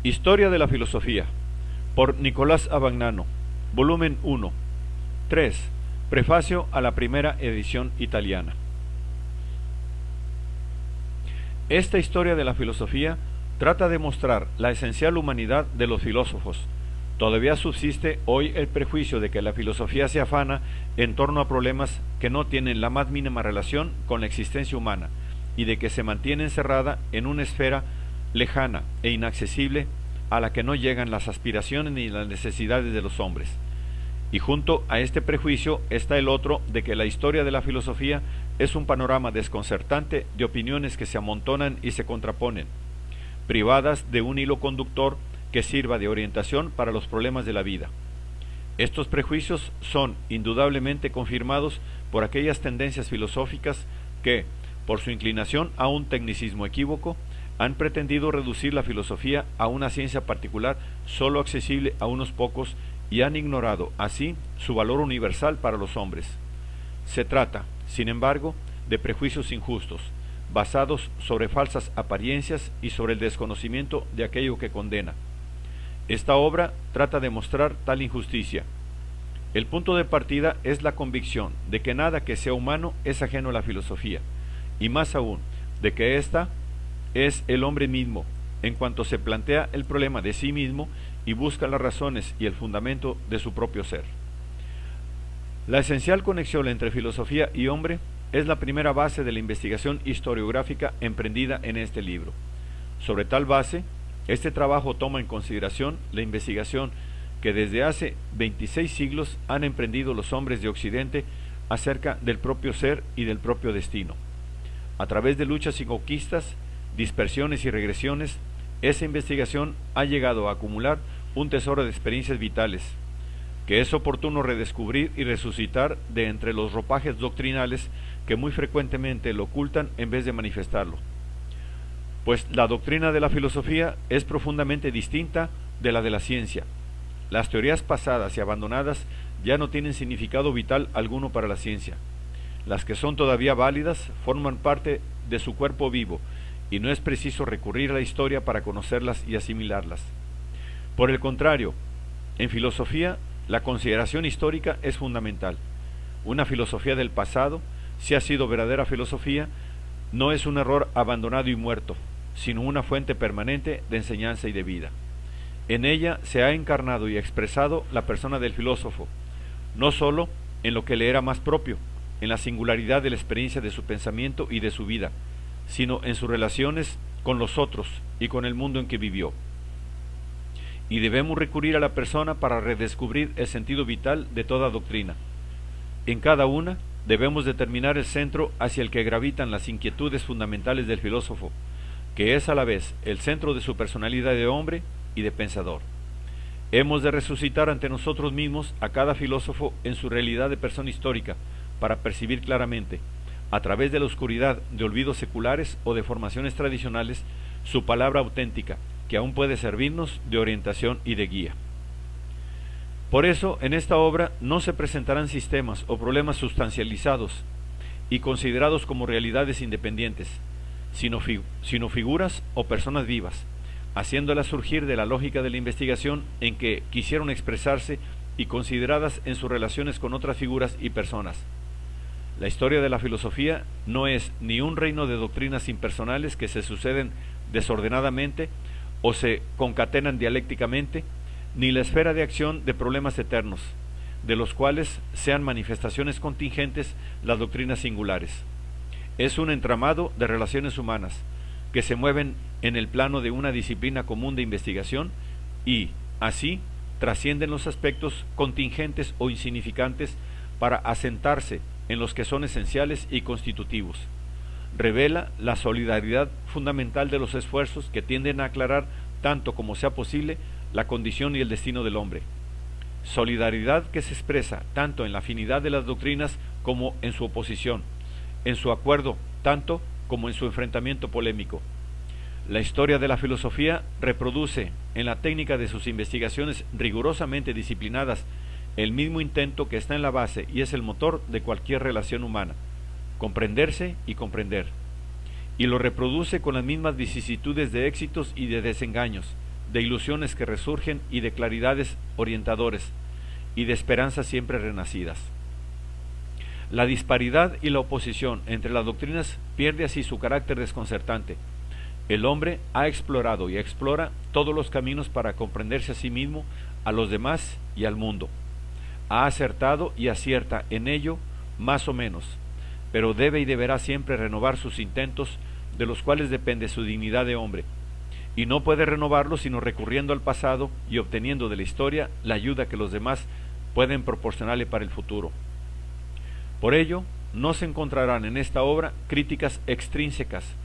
Historia de la filosofía, por Nicolás Abagnano, volumen 1, 3, prefacio a la primera edición italiana. Esta historia de la filosofía trata de mostrar la esencial humanidad de los filósofos. Todavía subsiste hoy el prejuicio de que la filosofía se afana en torno a problemas que no tienen la más mínima relación con la existencia humana y de que se mantiene encerrada en una esfera lejana e inaccesible a la que no llegan las aspiraciones ni las necesidades de los hombres. Y junto a este prejuicio está el otro de que la historia de la filosofía es un panorama desconcertante de opiniones que se amontonan y se contraponen, privadas de un hilo conductor que sirva de orientación para los problemas de la vida. Estos prejuicios son indudablemente confirmados por aquellas tendencias filosóficas que, por su inclinación a un tecnicismo equívoco, han pretendido reducir la filosofía a una ciencia particular sólo accesible a unos pocos y han ignorado así su valor universal para los hombres. Se trata, sin embargo, de prejuicios injustos, basados sobre falsas apariencias y sobre el desconocimiento de aquello que condena. Esta obra trata de mostrar tal injusticia. El punto de partida es la convicción de que nada que sea humano es ajeno a la filosofía, y más aún, de que ésta es el hombre mismo, en cuanto se plantea el problema de sí mismo y busca las razones y el fundamento de su propio ser. La esencial conexión entre filosofía y hombre es la primera base de la investigación historiográfica emprendida en este libro. Sobre tal base, este trabajo toma en consideración la investigación que desde hace 26 siglos han emprendido los hombres de Occidente acerca del propio ser y del propio destino. A través de luchas y conquistas, dispersiones y regresiones, esa investigación ha llegado a acumular un tesoro de experiencias vitales, que es oportuno redescubrir y resucitar de entre los ropajes doctrinales que muy frecuentemente lo ocultan en vez de manifestarlo. Pues la doctrina de la filosofía es profundamente distinta de la de la ciencia. Las teorías pasadas y abandonadas ya no tienen significado vital alguno para la ciencia. Las que son todavía válidas forman parte de su cuerpo vivo, y no es preciso recurrir a la historia para conocerlas y asimilarlas. Por el contrario, en filosofía, la consideración histórica es fundamental. Una filosofía del pasado, si ha sido verdadera filosofía, no es un error abandonado y muerto, sino una fuente permanente de enseñanza y de vida. En ella se ha encarnado y expresado la persona del filósofo, no sólo en lo que le era más propio, en la singularidad de la experiencia de su pensamiento y de su vida, sino en sus relaciones con los otros y con el mundo en que vivió. Y debemos recurrir a la persona para redescubrir el sentido vital de toda doctrina. En cada una debemos determinar el centro hacia el que gravitan las inquietudes fundamentales del filósofo, que es a la vez el centro de su personalidad de hombre y de pensador. Hemos de resucitar ante nosotros mismos a cada filósofo en su realidad de persona histórica, para percibir claramente, a través de la oscuridad de olvidos seculares o de formaciones tradicionales, su palabra auténtica, que aún puede servirnos de orientación y de guía. Por eso, en esta obra no se presentarán sistemas o problemas sustancializados y considerados como realidades independientes, sino figuras o personas vivas, haciéndolas surgir de la lógica de la investigación en que quisieron expresarse y consideradas en sus relaciones con otras figuras y personas. La historia de la filosofía no es ni un reino de doctrinas impersonales que se suceden desordenadamente o se concatenan dialécticamente, ni la esfera de acción de problemas eternos, de los cuales sean manifestaciones contingentes las doctrinas singulares. Es un entramado de relaciones humanas que se mueven en el plano de una disciplina común de investigación y, así, trascienden los aspectos contingentes o insignificantes para asentarse en los que son esenciales y constitutivos. Revela la solidaridad fundamental de los esfuerzos que tienden a aclarar, tanto como sea posible, la condición y el destino del hombre. Solidaridad que se expresa tanto en la afinidad de las doctrinas como en su oposición, en su acuerdo tanto como en su enfrentamiento polémico. La historia de la filosofía reproduce, en la técnica de sus investigaciones rigurosamente disciplinadas, el mismo intento que está en la base y es el motor de cualquier relación humana: comprenderse y comprender. Y lo reproduce con las mismas vicisitudes de éxitos y de desengaños, de ilusiones que resurgen y de claridades orientadores, y de esperanzas siempre renacidas. La disparidad y la oposición entre las doctrinas pierde así su carácter desconcertante. El hombre ha explorado y explora todos los caminos para comprenderse a sí mismo, a los demás y al mundo. Ha acertado y acierta en ello más o menos, pero debe y deberá siempre renovar sus intentos, de los cuales depende su dignidad de hombre, y no puede renovarlos sino recurriendo al pasado y obteniendo de la historia la ayuda que los demás pueden proporcionarle para el futuro. Por ello, no se encontrarán en esta obra críticas extrínsecas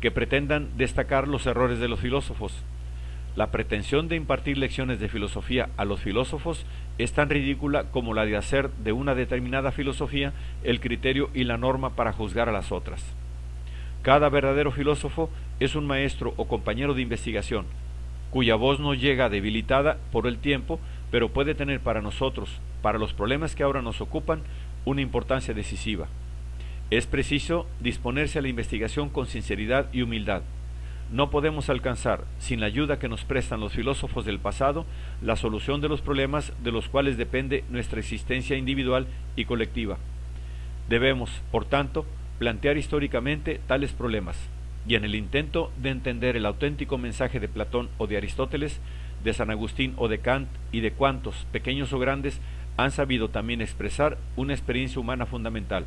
que pretendan destacar los errores de los filósofos. La pretensión de impartir lecciones de filosofía a los filósofos es tan ridícula como la de hacer de una determinada filosofía el criterio y la norma para juzgar a las otras. Cada verdadero filósofo es un maestro o compañero de investigación, cuya voz no llega debilitada por el tiempo, pero puede tener para nosotros, para los problemas que ahora nos ocupan, una importancia decisiva. Es preciso disponerse a la investigación con sinceridad y humildad. No podemos alcanzar, sin la ayuda que nos prestan los filósofos del pasado, la solución de los problemas de los cuales depende nuestra existencia individual y colectiva. Debemos, por tanto, plantear históricamente tales problemas, y en el intento de entender el auténtico mensaje de Platón o de Aristóteles, de San Agustín o de Kant y de cuantos, pequeños o grandes, han sabido también expresar una experiencia humana fundamental.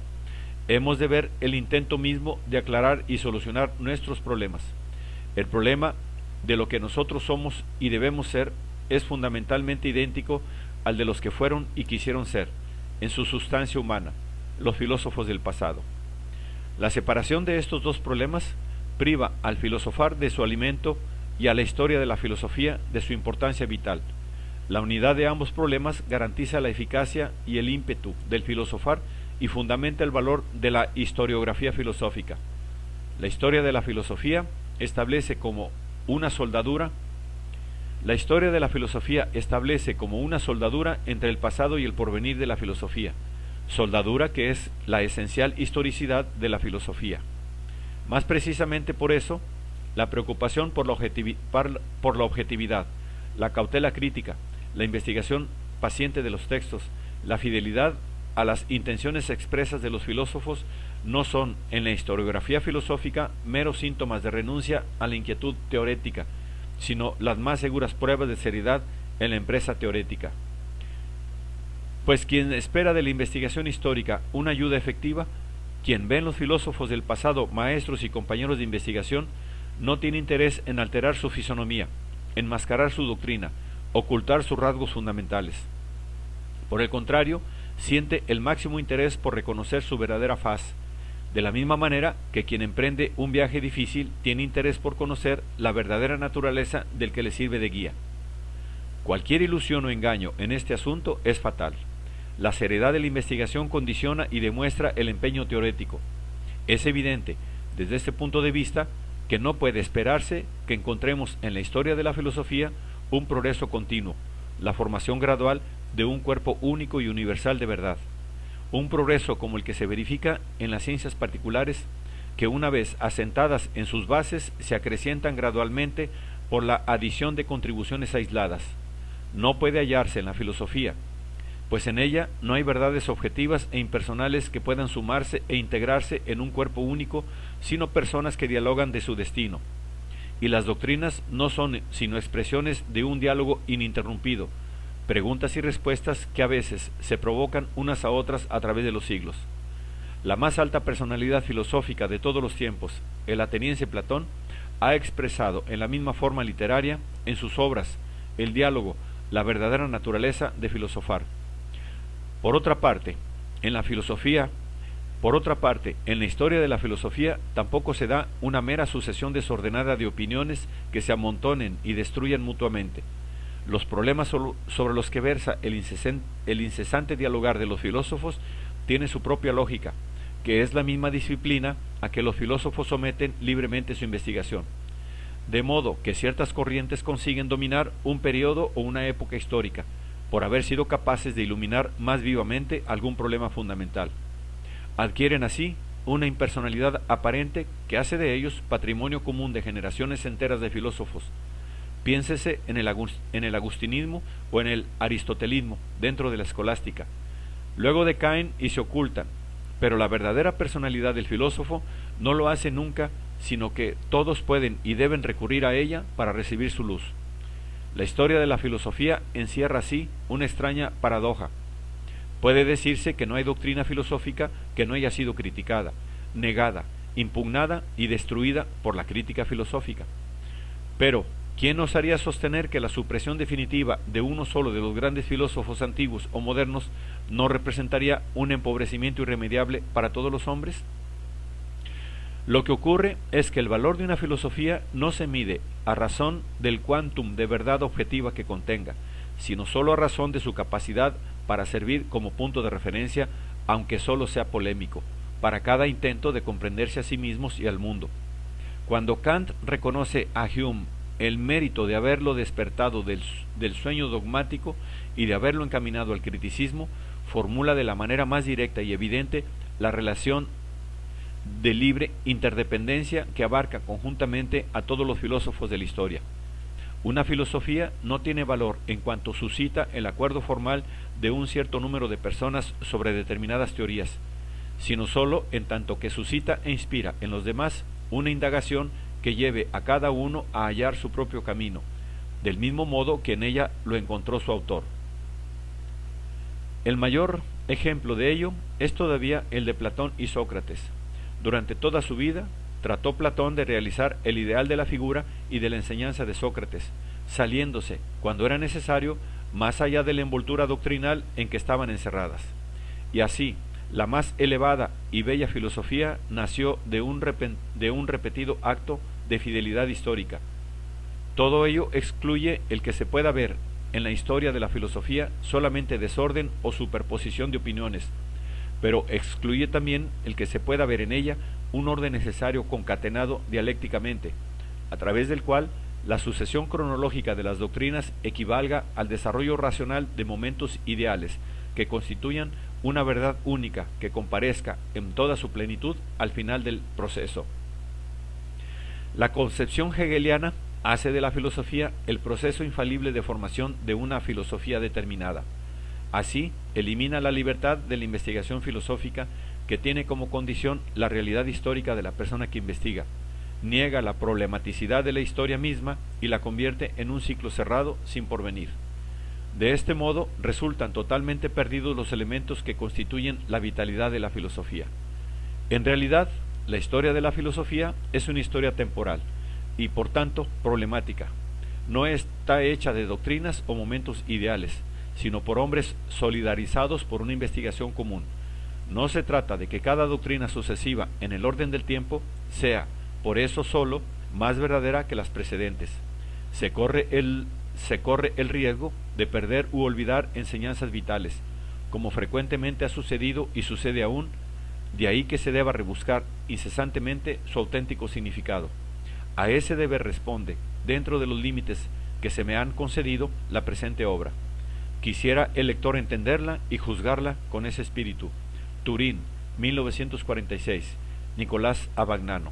Hemos de ver el intento mismo de aclarar y solucionar nuestros problemas. El problema de lo que nosotros somos y debemos ser es fundamentalmente idéntico al de los que fueron y quisieron ser, en su sustancia humana, los filósofos del pasado. La separación de estos dos problemas priva al filosofar de su alimento y a la historia de la filosofía de su importancia vital. La unidad de ambos problemas garantiza la eficacia y el ímpetu del filosofar y fundamenta el valor de la historiografía filosófica. La historia de la filosofía establece como una soldadura entre el pasado y el porvenir de la filosofía, soldadura que es la esencial historicidad de la filosofía. Más precisamente por eso, la preocupación por la objetividad, la cautela crítica, la investigación paciente de los textos, la fidelidad a las intenciones expresas de los filósofos no son, en la historiografía filosófica, meros síntomas de renuncia a la inquietud teorética, sino las más seguras pruebas de seriedad en la empresa teorética. Pues quien espera de la investigación histórica una ayuda efectiva, quien ve en los filósofos del pasado maestros y compañeros de investigación, no tiene interés en alterar su fisonomía, enmascarar su doctrina, ocultar sus rasgos fundamentales. Por el contrario, siente el máximo interés por reconocer su verdadera faz, de la misma manera que quien emprende un viaje difícil tiene interés por conocer la verdadera naturaleza del que le sirve de guía. Cualquier ilusión o engaño en este asunto es fatal. La seriedad de la investigación condiciona y demuestra el empeño teorético. Es evidente, desde este punto de vista, que no puede esperarse que encontremos en la historia de la filosofía un progreso continuo, la formación gradual de un cuerpo único y universal de verdad. Un progreso como el que se verifica en las ciencias particulares, que una vez asentadas en sus bases se acrecientan gradualmente por la adición de contribuciones aisladas. No puede hallarse en la filosofía, pues en ella no hay verdades objetivas e impersonales que puedan sumarse e integrarse en un cuerpo único, sino personas que dialogan de su destino. Y las doctrinas no son sino expresiones de un diálogo ininterrumpido, preguntas y respuestas que a veces se provocan unas a otras a través de los siglos. La más alta personalidad filosófica de todos los tiempos, el ateniense Platón, ha expresado en la misma forma literaria, en sus obras, el diálogo, la verdadera naturaleza de filosofar. Por otra parte, en la historia de la filosofía tampoco se da una mera sucesión desordenada de opiniones que se amontonen y destruyan mutuamente. Los problemas sobre los que versa el incesante dialogar de los filósofos tiene su propia lógica, que es la misma disciplina a que los filósofos someten libremente su investigación. De modo que ciertas corrientes consiguen dominar un periodo o una época histórica, por haber sido capaces de iluminar más vivamente algún problema fundamental. Adquieren así una impersonalidad aparente que hace de ellos patrimonio común de generaciones enteras de filósofos. Piénsese en el agustinismo o en el aristotelismo dentro de la escolástica. Luego decaen y se ocultan, pero la verdadera personalidad del filósofo no lo hace nunca, sino que todos pueden y deben recurrir a ella para recibir su luz. La historia de la filosofía encierra así una extraña paradoja. Puede decirse que no hay doctrina filosófica que no haya sido criticada, negada, impugnada y destruida por la crítica filosófica. Pero, ¿quién osaría sostener que la supresión definitiva de uno solo de los grandes filósofos antiguos o modernos no representaría un empobrecimiento irremediable para todos los hombres? Lo que ocurre es que el valor de una filosofía no se mide a razón del quantum de verdad objetiva que contenga, sino solo a razón de su capacidad para servir como punto de referencia, aunque solo sea polémico, para cada intento de comprenderse a sí mismos y al mundo. Cuando Kant reconoce a Hume el mérito de haberlo despertado del sueño dogmático y de haberlo encaminado al criticismo, formula de la manera más directa y evidente la relación de libre interdependencia que abarca conjuntamente a todos los filósofos de la historia. Una filosofía no tiene valor en cuanto suscita el acuerdo formal de un cierto número de personas sobre determinadas teorías, sino sólo en tanto que suscita e inspira en los demás una indagación que lleve a cada uno a hallar su propio camino, del mismo modo que en ella lo encontró su autor. El mayor ejemplo de ello es todavía el de Platón y Sócrates. Durante toda su vida, trató Platón de realizar el ideal de la figura y de la enseñanza de Sócrates, saliéndose, cuando era necesario, más allá de la envoltura doctrinal en que estaban encerradas. Y así, la más elevada y bella filosofía nació de un repetido acto de fidelidad histórica. Todo ello excluye el que se pueda ver en la historia de la filosofía solamente desorden o superposición de opiniones, pero excluye también el que se pueda ver en ella un orden necesario concatenado dialécticamente, a través del cual la sucesión cronológica de las doctrinas equivalga al desarrollo racional de momentos ideales que constituyan una verdad única que comparezca en toda su plenitud al final del proceso. La concepción hegeliana hace de la filosofía el proceso infalible de formación de una filosofía determinada. Así, elimina la libertad de la investigación filosófica que tiene como condición la realidad histórica de la persona que investiga, niega la problematicidad de la historia misma y la convierte en un ciclo cerrado sin porvenir. De este modo, resultan totalmente perdidos los elementos que constituyen la vitalidad de la filosofía. En realidad, la historia de la filosofía es una historia temporal y, por tanto, problemática. No está hecha de doctrinas o momentos ideales, sino por hombres solidarizados por una investigación común. No se trata de que cada doctrina sucesiva en el orden del tiempo sea, por eso solo, más verdadera que las precedentes. Se corre el riesgo de perder u olvidar enseñanzas vitales, como frecuentemente ha sucedido y sucede aún, de ahí que se deba rebuscar incesantemente su auténtico significado. A ese deber responde, dentro de los límites que se me han concedido, la presente obra. Quisiera el lector entenderla y juzgarla con ese espíritu. Turín, 1946. Nicolás Abagnano.